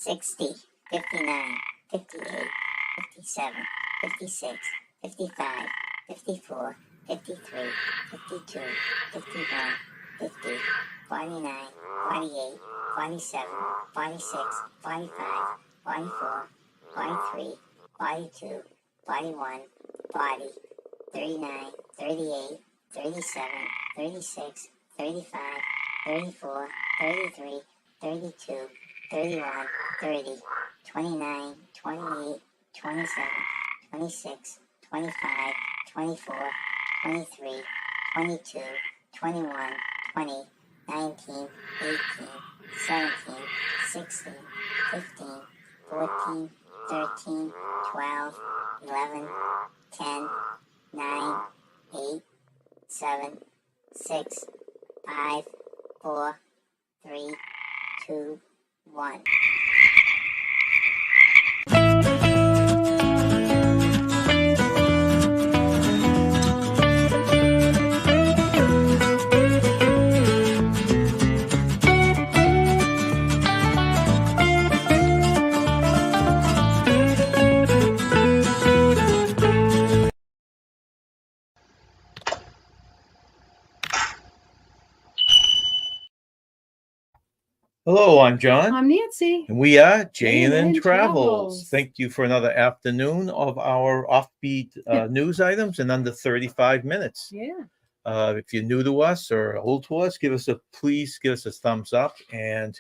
60, 59, 58, 57, 56, 55, 54, 53, 52, 51, 50, 49, 48, 47, 46, 45, 44, 43, 42, 41, 40, 39, 38, 37, 36, 35, 34, 33, 32, 31, 30, 29, 28, 27, 26, 25, 24, 23, 22, 21, 20, 19, 18, 17, 16, 15, 14, 13, 12, 11, 10, 9, 8, 7, 6, 5, 4, 3, 2, 1. Hello, I'm John. I'm Nancy. And we are J&N J&N Travels. Travels. Thank you for another afternoon of our offbeat news items in under 35 minutes. Yeah. If you're new to us or old to us, please give us a thumbs up. And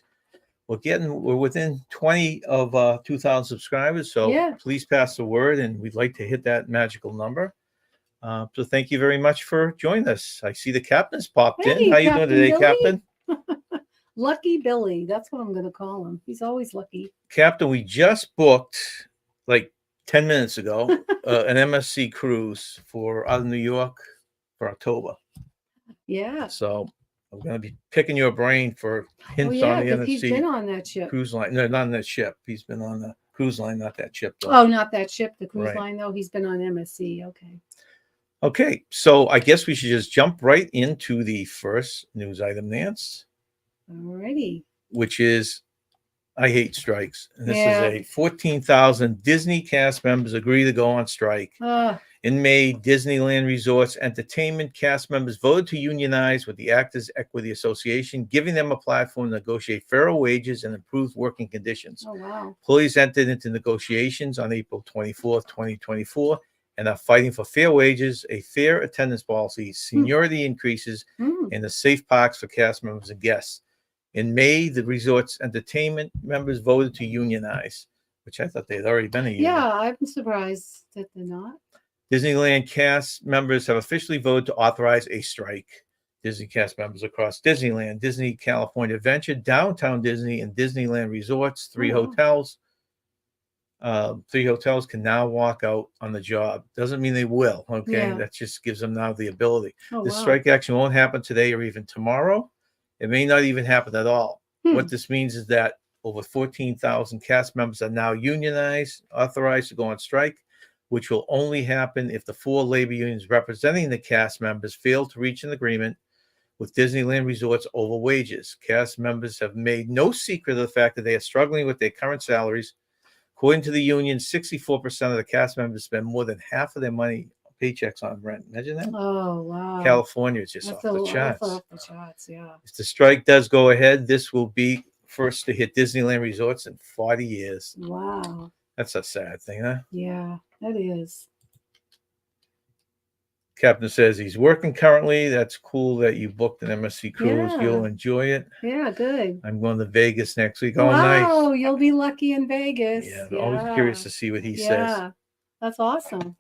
we're within 20 of 2,000 subscribers. So please pass the word, and we'd like to hit that magical number. So thank you very much for joining us. I see the captain's popped in. How you doing today, Billy? Captain? Lucky Billy. That's what I'm going to call him. He's always lucky. Captain, we just booked like 10 minutes ago an MSC cruise out of New York for October. Yeah. So I'm going to be picking your brain for hints on the MSC. He's been on that ship. Cruise line. No, not on that ship. He's been on the cruise line, not that ship, though. Oh, not that ship, the cruise line, though. He's been on MSC. Okay. Okay. So I guess we should just jump right into the first news item, Nance. Alrighty. Which is, I hate strikes. And this is a 14,000 Disney cast members agree to go on strike. In May, Disneyland Resorts Entertainment cast members voted to unionize with the Actors Equity Association, giving them a platform to negotiate fairer wages and improved working conditions. Oh, wow. Employees entered into negotiations on April 24th, 2024, and are fighting for fair wages, a fair attendance policy, seniority increases, and the safe parks for cast members and guests. In May, the resort's entertainment members voted to unionize, which I thought they'd already been a union. Yeah, I'm surprised that they're not. Disneyland cast members have officially voted to authorize a strike. Disney cast members across Disneyland, Disney California Adventure, Downtown Disney, and Disneyland Resorts, three hotels can now walk out on the job. Doesn't mean they will, okay? That just gives them now the ability. The strike action won't happen today or even tomorrow. It may not even happen at all. What this means is that over 14,000 cast members are now unionized, authorized to go on strike, which will only happen if the four labor unions representing the cast members fail to reach an agreement with Disneyland Resorts over wages. Cast members have made no secret of the fact that they are struggling with their current salaries. According to the union, 64% of the cast members spend more than half of their money paychecks on rent. Imagine that. Oh, wow. California is just off the charts. Off the charts, yeah. If the strike does go ahead, this will be first to hit Disneyland Resorts in 40 years. Wow. That's a sad thing, huh? Yeah, that is. Captain says he's working currently. That's cool that you booked an MSC cruise. Yeah. You'll enjoy it. Yeah, good. I'm going to Vegas next week. Oh, wow, nice. You'll be lucky in Vegas. Yeah, always curious to see what he says. Yeah, that's awesome.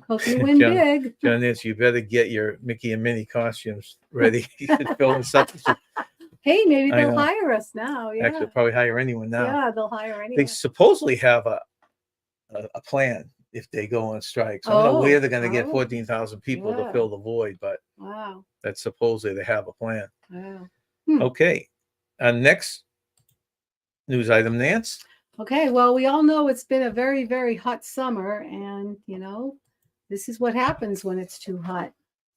Hope you win big. John Nancy, you better get your Mickey and Minnie costumes ready. You should fill in something. Hey, maybe they'll hire us now. Yeah. Actually, they'll probably hire anyone now. Yeah, they'll hire anyone. They supposedly have a plan if they go on strike. So I don't know where they're going to get 14,000 people to fill the void, but that's supposedly they have a plan. Wow. Okay. Next news item, Nance. Okay, well, we all know it's been a very, very hot summer, and, this is what happens when it's too hot.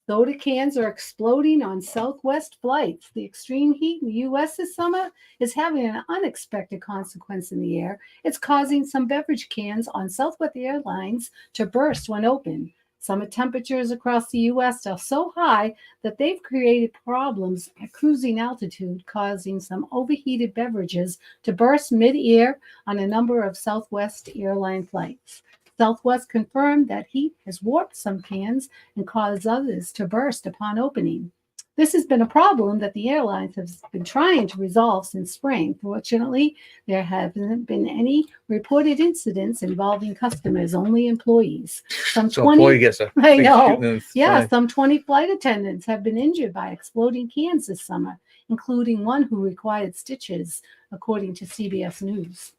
Soda cans are exploding on Southwest flights. The extreme heat in the U.S. this summer is having an unexpected consequence in the air. It's causing some beverage cans on Southwest Airlines to burst when open. Summer temperatures across the U.S. are so high that they've created problems at cruising altitude, causing some overheated beverages to burst mid-air on a number of Southwest airline flights. Southwest confirmed that heat has warped some cans and caused others to burst upon opening. This has been a problem that the airlines have been trying to resolve since spring. Fortunately, there haven't been any reported incidents involving customers, only employees. Some So 20, boy gets a I big know. shooting in the Yeah, fly. some 20 flight attendants have been injured by exploding cans this summer, including one who required stitches, according to CBS News.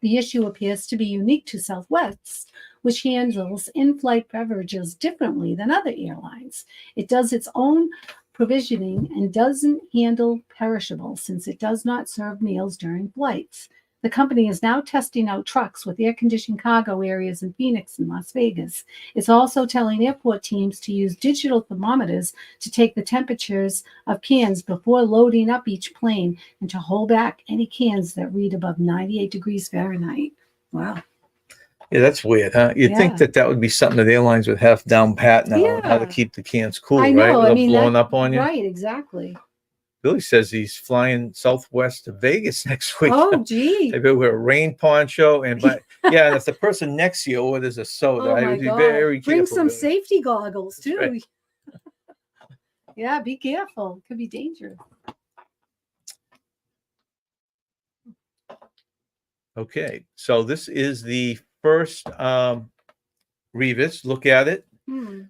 The issue appears to be unique to Southwest, which handles in-flight beverages differently than other airlines. It does its own provisioning and doesn't handle perishables since it does not serve meals during flights. The company is now testing out trucks with air-conditioned cargo areas in Phoenix and Las Vegas. It's also telling airport teams to use digital thermometers to take the temperatures of cans before loading up each plane and to hold back any cans that read above 98 degrees Fahrenheit. Wow. Yeah, that's weird, huh? You'd think Yeah. that would be something that airlines would have down pat now, how to Yeah. keep the cans cool, I right? know. I Without mean, blowing that, up on you. right, exactly. Billy says he's flying Southwest to Vegas next week. Oh, gee. Maybe wear a rain poncho and and if the person next to you orders a soda, Oh, I my would be God. very Bring careful. some Billy. safety goggles, too. Right. Yeah, be careful. It could be dangerous. Okay, so this is the first Revis. Look at it.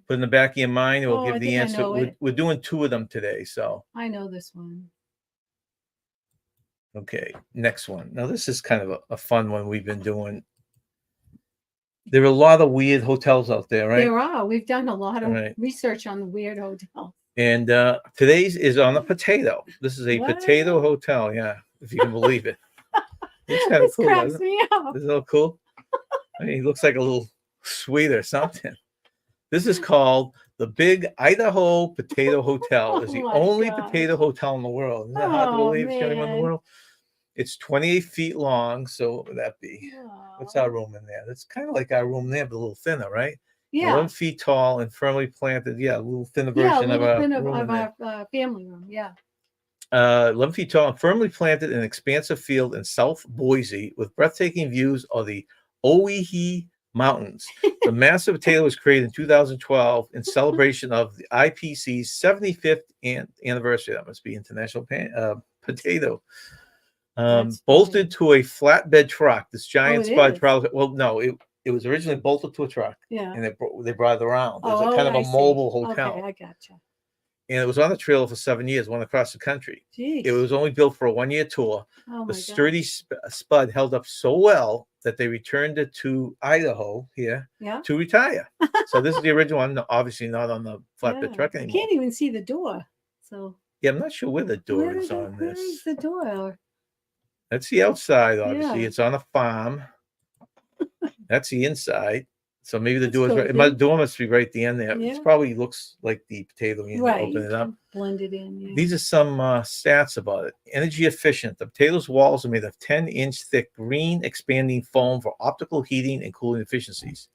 Put in the back of your mind. It will give I the think I answer. know it. We're doing 2 of them today, so I know this one. okay. Next one. Now this is kind of a fun one we've been doing. There are a lot of weird hotels out there, right? There are. We've done a lot of Right. research on the weird hotel. And today's is on a potato. This is a What? potato hotel. Yeah, if you can believe it. It's kind of This cool, cracks doesn't it? me up. Isn't it cool? I mean, he looks like a little sweet or something. This is called the Big Idaho Potato Hotel. It's the Oh my only gosh. potato hotel in the world. Isn't that hard to Oh, believe? It's the only one in the man. world. It's 28 feet long. So what would that be? What's our room in there? That's kind of like our room there, but a little thinner, right? Yeah. 11 feet tall and firmly planted. Yeah, a little thinner Yeah, a version of little our bit room in there. our family room. Yeah. 11 feet tall and firmly planted in an expansive field in South Boise with breathtaking views of the Owyhee Mountains. The massive potato was created in 2012 in celebration of the IPC's 75th anniversary. That must be International Potato. Bolted to a flatbed truck. This giant spud travel. Well, no, it was originally bolted to a truck. Yeah. And they brought it around. It was Oh, kind of a mobile hotel. Okay, I gotcha. And it was on the trailer for 7 years, went across the country. Jeez. It was only built for a 1-year tour. Oh, The sturdy spud held up so well that they returned it to Idaho here to retire. So this is the original one, obviously not on the flatbed truck anymore. You can't even see the door. So yeah, I'm not sure where the door is on where this. is the door? That's the outside, obviously. Yeah. It's on a farm. That's the inside. So maybe the door's right. cozy. My door must be right at the end there. Yeah. It probably looks like the potato when you open it up. Blended in. Yeah. These are some stats about it. Energy efficient. The potato's walls are made of 10-inch thick green expanding foam for optical heating and cooling efficiencies.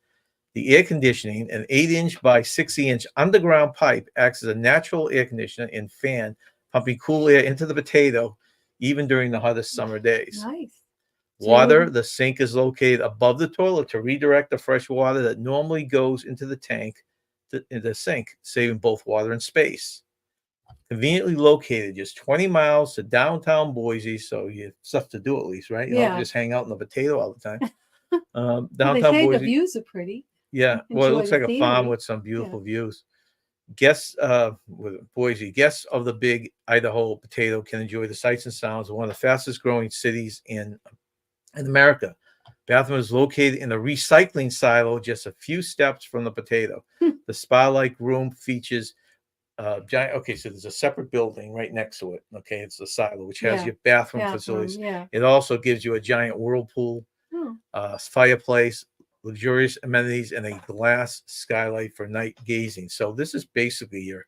The air conditioning, an 8-inch by 60-inch underground pipe, acts as a natural air conditioner and fan, pumping cool air into the potato even during the hottest summer days. Nice. Water, the sink is located above the toilet to redirect the fresh water that normally goes into the tank in the sink, saving both water and space. Conveniently located just 20 miles to downtown Boise, so you have stuff to do at least, right? You don't just hang out in the potato all the time. Downtown they say Boise. The views are pretty. Yeah, well, it looks like a farm with some beautiful views. Guests with Boise, guests of the Big Idaho Potato can enjoy the sights and sounds of one of the fastest growing cities in America. Bathroom is located in a recycling silo just a few steps from the potato. The spa-like room features giant. Okay, so there's a separate building right next to it. Okay, it's the silo, which has your bathroom facilities. Yeah. It also gives you a giant whirlpool, fireplace, luxurious amenities, and a glass skylight for night gazing. So this is basically your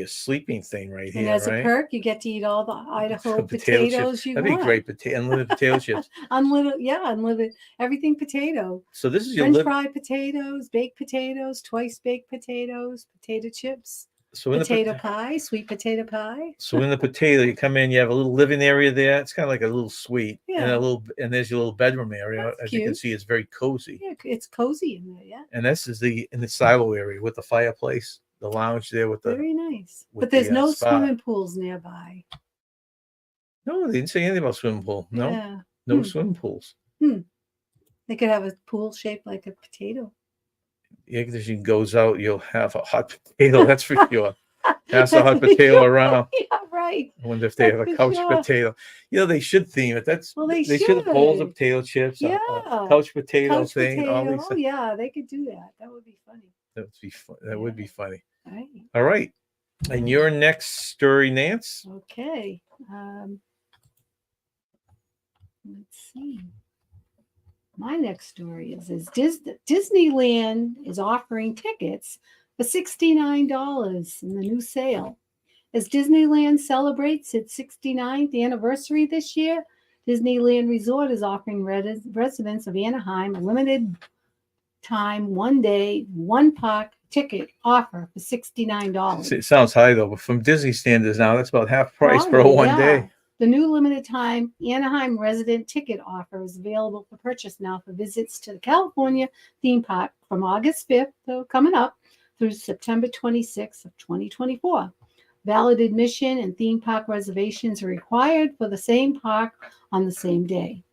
sleeping thing right And here, as a right? perk, you get to eat all the Idaho Potato chips. potatoes you That'd want. be great. Unlimited potato chips. Unlimited everything potato. So this is your French fried potatoes, baked potatoes, twice baked potatoes, potato chips, potato pie, sweet potato pie. So in the potato, you come in, you have a little living area there. It's kind of like a little suite, Yeah. and there's your little bedroom area. That's As cute. you can see, it's very cozy. Yeah, it's cozy in there. Yeah. And this is in the silo area with the fireplace, the lounge there with the. Very nice. with But there's the, no spa. swimming pools nearby. No, they didn't say anything about swimming pool. No, Yeah. no swimming pools. They could have a pool shaped like a potato. Yeah, because she goes out, you'll have a hot potato. That's for sure. Pass a hot potato around. Yeah, right. I wonder if they have a couch potato. They should theme it. They should have bowls of potato chips. Yeah. A couch potato thing. Potato. All these Oh yeah, they could do that. That would be funny. That would be fun. That would be funny. Right. All right. And your next story, Nance? Okay. Let's see. My next story is Disneyland is offering tickets for $69 in the new sale. As Disneyland celebrates its 69th anniversary this year, Disneyland Resort is offering residents of Anaheim a limited time, 1 day, 1 park ticket offer for $69. It sounds high though, but from Disney standards now, that's about half price for a 1 day. The new limited time Anaheim resident ticket offer is available for purchase now for visits to the California theme park from August 5th, so coming up, through September 26th of 2024. Valid admission and theme park reservations are required for the same park on the same day.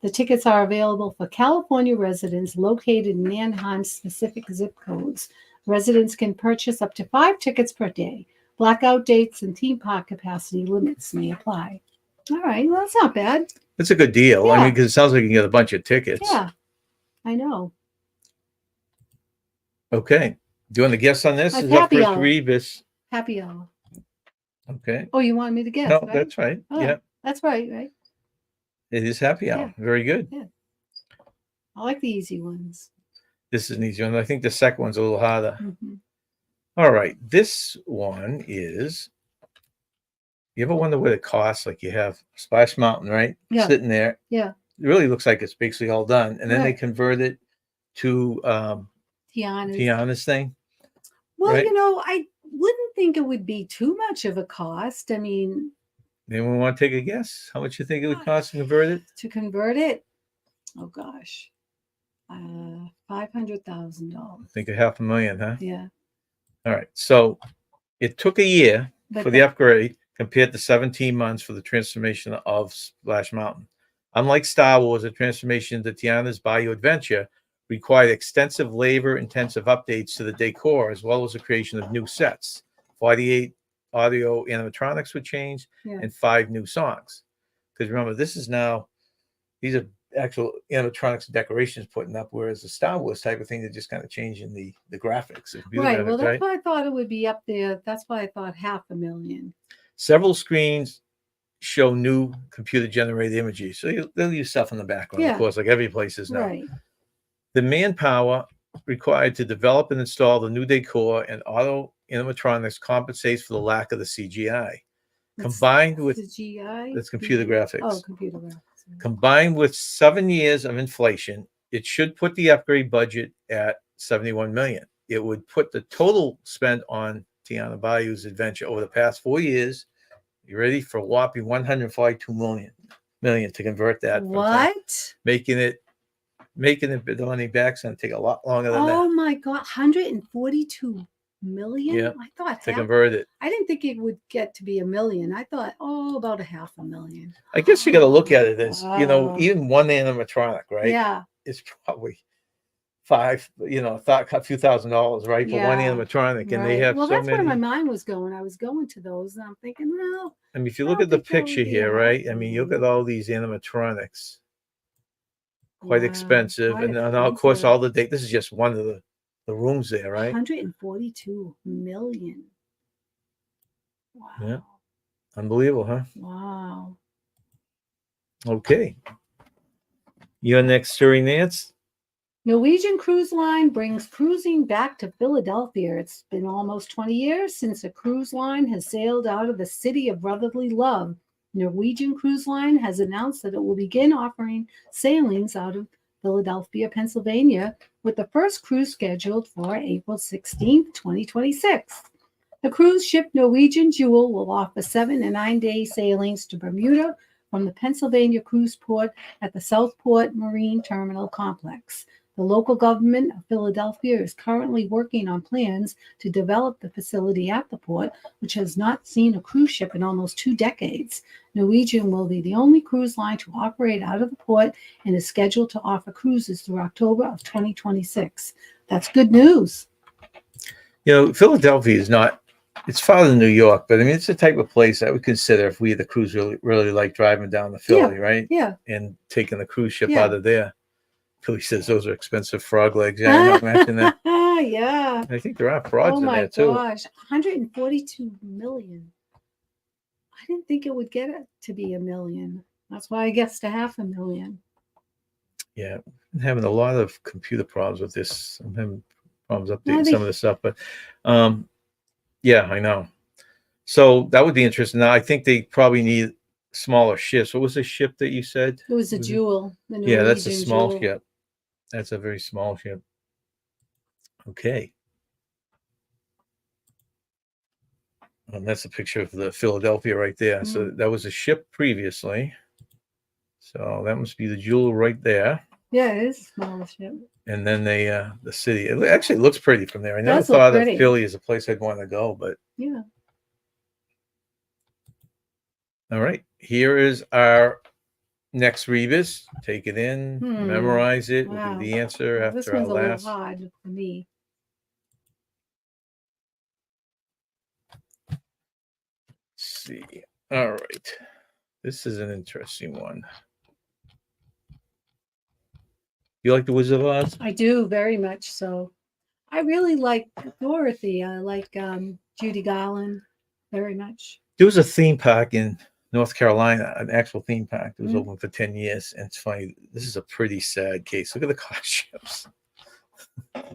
The tickets are available for California residents located in Anaheim's specific zip codes. Residents can purchase up to 5 tickets per day. Blackout dates and theme park capacity limits may apply. All right, well, that's not bad. It's a good deal. Yeah. I mean, because it sounds like you can get a bunch of tickets. Yeah, I know. Okay. Do you want to guess on this? Like Is our happy first hour. rebus. Happy hour. Okay. Oh, you wanted me to guess? No, right? that's right. Oh, yeah. That's right. It is happy hour. Yeah. Very good. Yeah. I like the easy ones. This is an easy one. I think the second one's a little harder. Mm-hmm. All right. This one is, you ever wonder what it costs? Like you have Splash Mountain, right? Yeah. Sitting there. Yeah. It really looks like it's basically all done. And then they Right. convert it to Tiana's thing. Well, right? I wouldn't think it would be too much of a cost. I mean, anyone want to take a guess? How much you think it would cost to convert it? To convert it? Oh gosh. $500,000. Think of $500,000, huh? Yeah. All right. So it took a year for the upgrade compared to 17 months for the transformation of Splash Mountain. Unlike Star Wars, the transformation to Tiana's Bayou Adventure required extensive labor-intensive updates to the decor, as well as the creation of new sets. 48 audio animatronics would change, and 5 new songs. Because remember, these are actual animatronics and decorations putting up, whereas the Star Wars type of thing, they're just kind of changing the graphics. Right. Well, that's why I thought it would be up there. That's why I thought $500,000. Several screens show new computer-generated images. So they'll use stuff in the background, of course, like every place is now. Right. The manpower required to develop and install the new decor and auto animatronics compensates for the lack of the CGI. Combined with CGI? That's computer graphics. Oh, computer graphics. Combined with 7 years of inflation, it should put the upgrade budget at $71 million. It would put the total spent on Tiana Bayou's adventure over the past 4 years. You ready for a whopping $142 million to convert that? What? Making it the money back's going to take a lot longer than that. Oh my God, $142 million? Yeah, I thought to convert it. I didn't think it would get to be $1 million. I thought, about $500,000. I guess you got to look at it as even one animatronic, right? Yeah, it's probably a few $1,000s, right, for one animatronic, and they have well, so that's many. where my mind was going. I was going to those, and I'm thinking, well, I mean, if you look at the picture here, right? I mean, you look at all these animatronics, quite expensive, and of course, all the date. This is just one of the rooms there, right? $142 million. Wow. Yeah, unbelievable, huh? Wow. Okay. Your next story, Nance? Norwegian Cruise Line brings cruising back to Philadelphia. It's been almost 20 years since a cruise line has sailed out of the city of brotherly love. Norwegian Cruise Line has announced that it will begin offering sailings out of Philadelphia, Pennsylvania, with the first cruise scheduled for April 16, 2026. The cruise ship Norwegian Jewel will offer 7 and 9-day sailings to Bermuda from the Pennsylvania cruise port at the Southport Marine Terminal Complex. The local government of Philadelphia is currently working on plans to develop the facility at the port, which has not seen a cruise ship in almost 2 decades. Norwegian will be the only cruise line to operate out of the port and is scheduled to offer cruises through October of 2026. That's good news. Philadelphia is not, it's farther than New York, but I mean, it's the type of place I would consider if we had the cruise really like driving down to Philly, right? Yeah. And taking the cruise ship out of there. Philly says those are expensive frog legs. Yeah, I imagine that. Yeah. I think there are frogs in there too. Oh my gosh, 142 million. I didn't think it would get it to be a million. That's why I guessed to 500,000. Yeah, I'm having a lot of computer problems with this. I'm having problems updating some of the stuff, but yeah, I know. So that would be interesting. Now I think they probably need smaller ships. What was the ship that you said? It was a Jewel. Yeah, that's a small ship. That's a very small ship. Okay. And that's a picture of the Philadelphia right there. So that was a ship previously. So that must be the Jewel right there. Yeah, it is a small ship. And then the city. It actually looks pretty from there. I never thought of Philly as a place I'd want to go, but yeah. All right. Here is our next rebus. Take it in, memorize it. Wow. We'll give the answer after this one's our last. A little hard for me. Let's see. All right. This is an interesting one. You like The Wizard of Oz? I do, very much so. I really like Dorothy. I like Judy Garland very much. There was a theme park in North Carolina, an actual theme park. It was open for 10 years. And it's funny. This is a pretty sad case. Look at the costumes.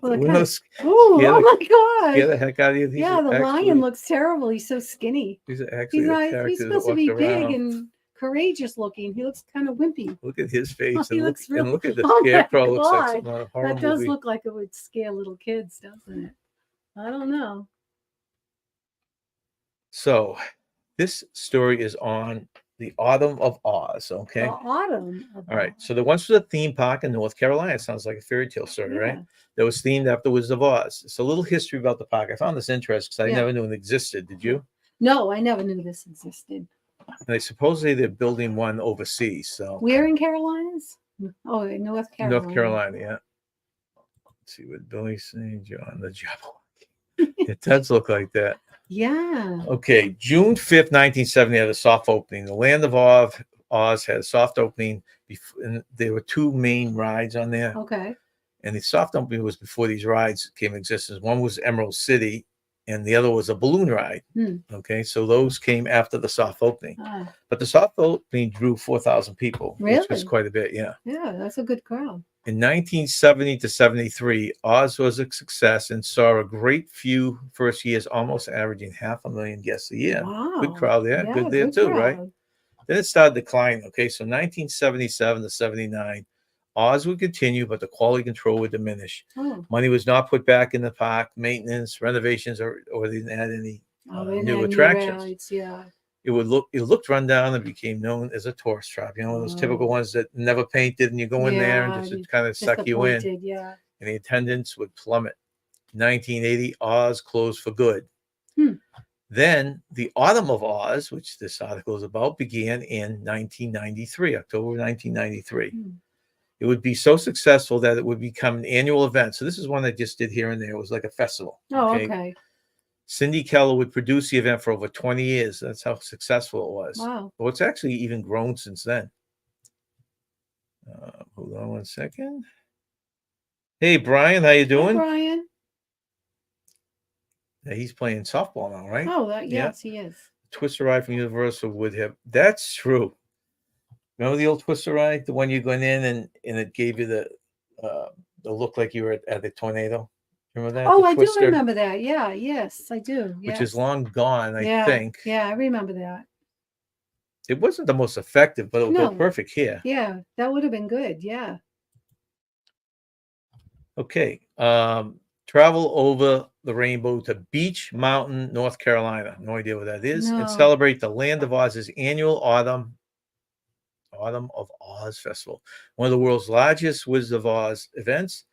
Well, oh my God. Get the heck out of here. Yeah, the lion looks terrible. He's so skinny. These are actually he's supposed to be big and courageous looking. He looks kind of wimpy. Look at his face. Oh, and look at the scarecrow. Looks like some horror That does movie. look like it would scare little kids, doesn't it? I don't know. So this story is on the Autumn of Oz, okay? The Autumn of All right. So there once was a theme park in North Carolina. It sounds like a fairy tale story, right? That was themed after Wizard of Oz. It's a little history about the park. I found this interesting because I never knew it existed. Did you? No, I never knew this existed. And supposedly they're building one overseas. So where in Carolinas? Oh, in North Carolina. North Carolina, yeah. Let's see what Billy St. John, the Jabberwocky. It does look like that. Yeah. Okay, June 5th, 1970 had a soft opening. The Land of Oz had a soft opening. And there were 2 main rides on there. Okay. And the soft opening was before these rides came into existence. One was Emerald City, and the other was a balloon ride. Okay, so those came after the soft opening. But the soft opening drew 4,000 people, which was quite a bit, yeah. Yeah, that's a good crowd. In 1970 to 73, Oz was a success and saw a great few first years, almost averaging 500,000 guests a year. Wow. Good crowd there. Yeah, good there too, crowd. Right? Then it started declining. Okay, so 1977 to 79, Oz would continue, but the quality control would diminish. Money was not put back in the park, maintenance, renovations, or they didn't add any new attractions. Rides, yeah. It looked run down and became known as a tourist trap. You know, those typical ones that never painted, and you go in there and just kind of suck you in. Yeah. And the attendance would plummet. 1980, Oz closed for good. Then the Autumn of Oz, which this article is about, began in 1993, October 1993. It would be so successful that it would become an annual event. So this is one I just did here and there. It was like a festival. Oh, okay. Cindy Keller would produce the event for over 20 years. That's how successful it was. Wow. Well, it's actually even grown since then. Hold on one second. Hey, Brian, how you doing? Hey, Brian. Yeah, he's playing softball now, right? Oh, yes, he is. Twister ride from Universal would have. That's true. Remember the old Twister ride, the one you went in and it gave you the It looked like you were at the tornado. Remember that? Oh, The I do Twister, remember that. Yeah, yes, I do. which Yes. is long gone, I Yeah, think. yeah, I remember that. It wasn't the most effective, but it would go No. perfect here. Yeah, that would have been good. Yeah. Okay. Travel over the rainbow to Beach Mountain, North Carolina. No idea what that is. And No. celebrate the Land of Oz's annual Autumn of Oz Festival, one of the world's largest Wizard of Oz events.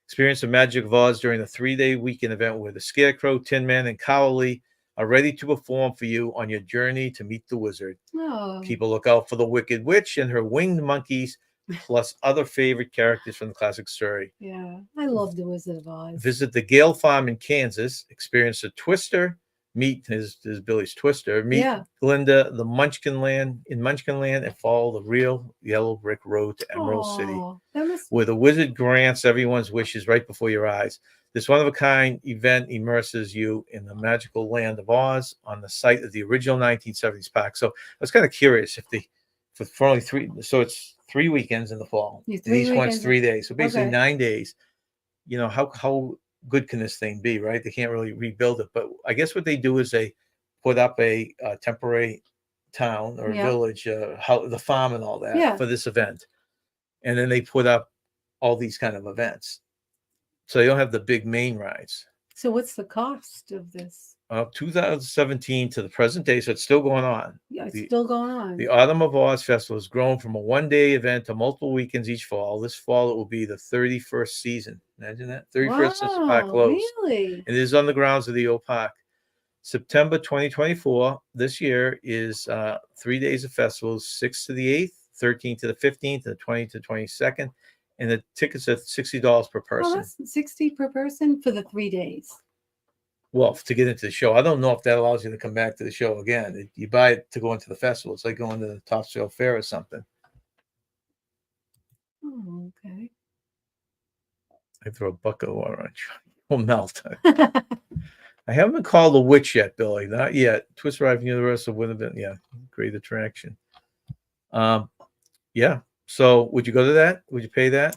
Experience the magic of Oz during the 3-day weekend event where the Scarecrow, Tin Man, and Cowley are ready to perform for you on your journey to meet the wizard. Oh, Keep a lookout for the Wicked Witch and her winged monkeys, plus other favorite characters from the classic story. yeah. I love the Wizard of Oz. Visit the Gale Farm in Kansas. Experience a Twister. Meet his Billy's Twister. Meet Yeah. Glinda, the Munchkinland and follow the real yellow brick road to Emerald City, Oh, that must. where the wizard grants everyone's wishes right before your eyes. This one-of-a-kind event immerses you in the magical land of Oz on the site of the original 1970s park. So I was kind of curious if for only three, so it's 3 weekends in the fall. Yeah, And 3 each one's weekends. 3 days. So basically Okay. 9 days. You know, how good can this thing be, right? They can't really rebuild it. But I guess what they do is they put up a temporary town or Yeah. village, the farm and all that Yeah. for this event. And then they put up all these kind of events. So they don't have the big main rides. So what's the cost of this? 2017 to the present day, so it's still going on. Yeah, it's The- still going on. The Autumn of Oz Festival has grown from a one-day event to multiple weekends each fall. This fall, it will be the 31st season. Imagine that. 31st since the park Wow, closed. really? It is on the grounds of the old park. September 2024, this year, is 3 days of festivals, 6th to the 8th, 13th to the 15th, and 20th to 22nd. And the tickets are $60 per Oh, person. that's 60 per person for the 3 days. Well, to get into the show, I don't know if that allows you to come back to the show again. You buy it to go into the festival. It's like going to the Topsail Fair or something. Oh, okay. I throw a bucket of water on you. Will melt. I haven't been called a witch yet, Billy. Not yet. Twist Ride Universal would have been, yeah, great attraction. Yeah. So would you go to that? Would you pay that?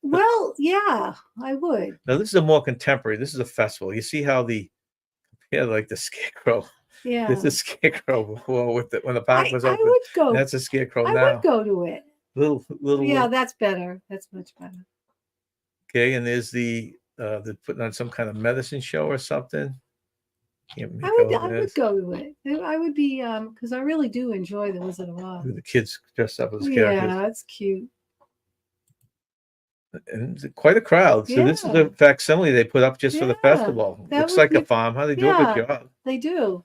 Well, yeah, I would. Now this is a more contemporary. This is a festival. You see how like the Scarecrow. Yeah. This is Scarecrow before when the park was I open. would go. That's a Scarecrow I now. would go to it. Little. Yeah, that's better. That's much better. Okay, and there's they're putting on some kind of medicine show or something. Can't make out what I it would is. go to it. I would be because I really do enjoy the Wizard of Oz. The kids dressed up as characters. Yeah, that's cute. And it's quite a crowd. So this is Yeah. a facsimile they put up just for the Yeah, festival. that Looks would like be- a farm. How they do a Yeah. good job. They do.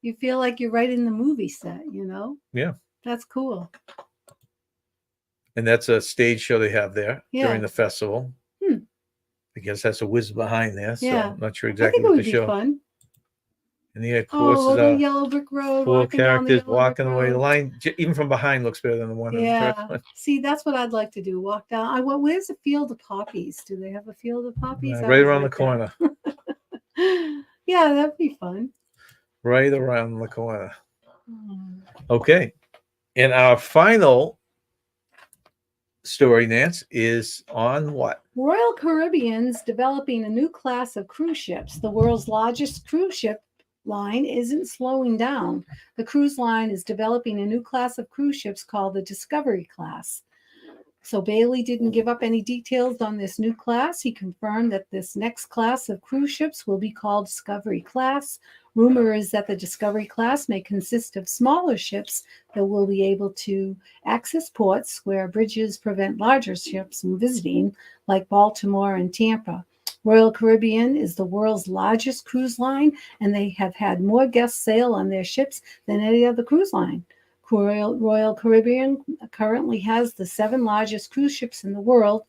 You feel like you're right in the movie set, you know? Yeah. That's cool. And that's a stage show they have there Yeah. during the festival. Hmm. I guess that's a wizard behind there. So Yeah. I'm not sure I exactly think it what would the be show. fun. And he had Oh, horses the out. yellow brick road. 4 walking down the characters yellow brick walking away. The road. line, even from behind, looks better than the one in the Yeah. first one. See, that's what I'd like to do. Walk down. Where's the field of poppies? Do they have a field of poppies? I Right would around the like corner. that. Yeah, that'd be fun. Right around the corner. Mm. Okay. And our final story, Nance, is on what? Royal Caribbean's developing a new class of cruise ships. The world's largest cruise ship line isn't slowing down. The cruise line is developing a new class of cruise ships called the Discovery class. So Bailey didn't give up any details on this new class. He confirmed that this next class of cruise ships will be called Discovery class. Rumor is that the Discovery class may consist of smaller ships that will be able to access ports where bridges prevent larger ships from visiting, like Baltimore and Tampa. Royal Caribbean is the world's largest cruise line, and they have had more guests sail on their ships than any other cruise line. Royal Caribbean currently has the 7 largest cruise ships in the world,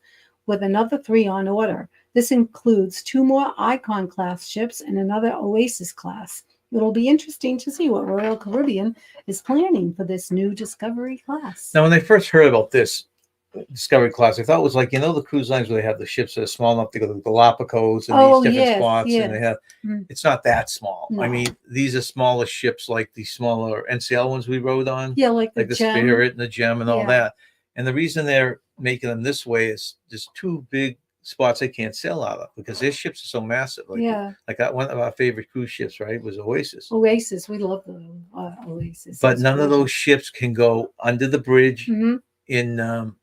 with another 3 on order. This includes 2 more Icon class ships and another Oasis class. It'll be interesting to see what Royal Caribbean is planning for this new Discovery class. Now, when I first heard about this Discovery class, I thought it was like, the cruise lines where they have the ships that are small enough to go to the Galapagos and these different spots. yes. And they have, it's not that small. No. I mean, these are smaller ships like the smaller NCL ones we rode on. Yeah, like the Like the Gem. Spirit and the Gem and all Yeah. that. And the reason they're making them this way is there's two big spots they can't sail out of because their ships are so massive. Like one of our favorite cruise ships, right, was Oasis. Oasis, we love the Oasis. But none of those ships can go under the bridge in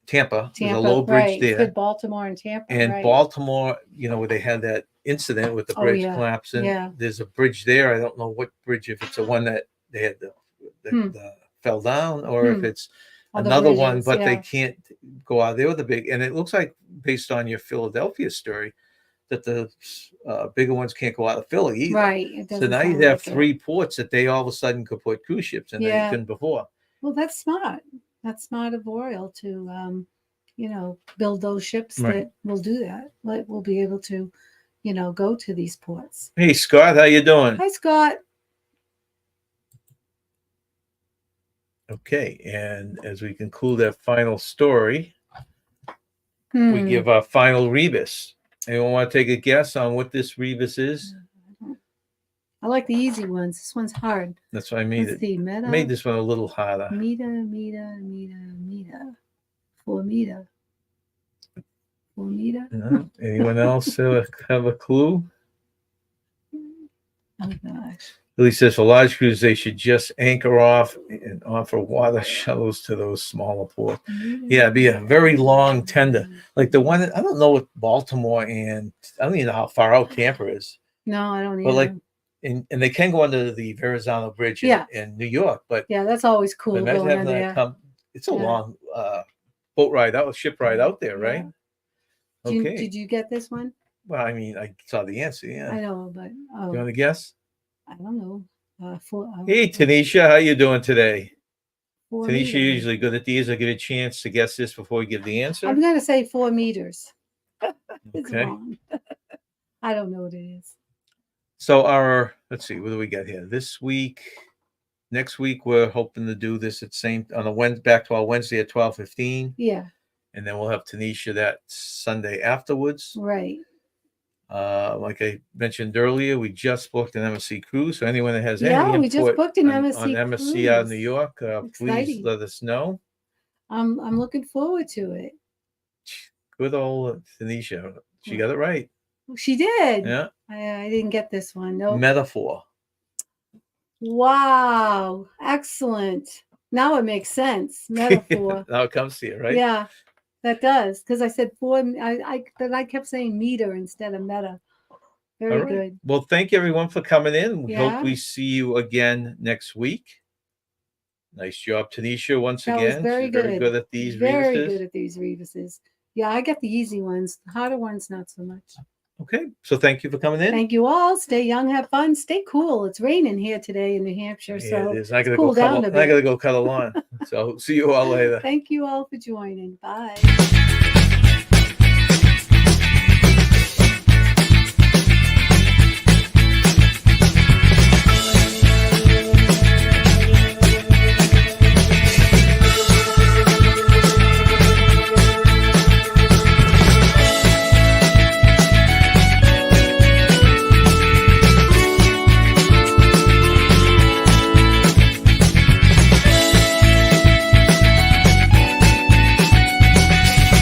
Tampa. There's a low bridge there. Good, Baltimore and Tampa. And Baltimore, where they had that incident with the bridge collapsing. There's a bridge there. I don't know what bridge, if it's the one that they had that fell down, or if it's another one, but they can't go out there with the big. And it looks like, based on your Philadelphia story, that the bigger ones can't go out of Philly either. Right. So now you have three ports that they all of a sudden could put cruise ships in that you couldn't before. Well, that's smart. That's smart of Royal to, build those ships that will do that. Like, we'll be able to, go to these ports. Hey, Scott, how you doing? Hi, Scott. Okay, and as we conclude that final story, we give our final rebus. Anyone want to take a guess on what this rebus is? I like the easy ones. This one's hard. That's why I made made this one a little harder. Meter. 4 meter. 4 meter. Anyone else have a clue? Oh, gosh. Billy says for large cruises, they should just anchor off and offer water shuttles to those smaller ports. Yeah, it'd be a very long tender. Like the one, I don't know what Baltimore and I don't even know how far out Tampa is. No, I don't either. But and they can go under the Verrazano Bridge in New York. But that's always cool. Imagine having that come. It's a long boat ride out, ship ride out there, right? Okay. Did you get this one? Well, I mean, I saw the answer. Yeah. I know, but you want to guess? I don't know. Hey, Tanisha, how you doing today? 4 Tanisha meters. Usually good at these. I'll give you a chance to guess this before we give the answer. I'm going to say 4 meters. It's Okay. wrong. I don't know what it is. So let's see, what do we got here? This week, next week, we're hoping to do this back to our Wednesday at 12:15. Yeah. And then we'll have Tanisha that Sunday afterwards. Right. Like I mentioned earlier, we just booked an MSC cruise. So anyone that has any we input just booked an on MSC MSC out of cruise. New York, please let us know. I'm looking forward to it. Good old Tanisha. She got it right. She did. Yeah. I didn't get this one. No. Metaphor. Wow. Excellent. Now it makes sense. Metaphor. Now it comes to you, right? Yeah, that does. Because I said 4. I kept saying meter instead of meta. Very good. Well, thank you everyone for coming in. We hope we see you again next week. Nice job, Tanisha, once again. Was very good. Very good at these Very rebuses. good at these rebuses. Yeah, I get the easy ones. The harder ones, not so much. Okay, so thank you for coming in. Thank you all. Stay young, have fun, stay cool. It's raining here today in New Hampshire, so it is. I gotta cool down a bit. I gotta go cut a lawn. So see you all later. Thank you all for joining. Bye.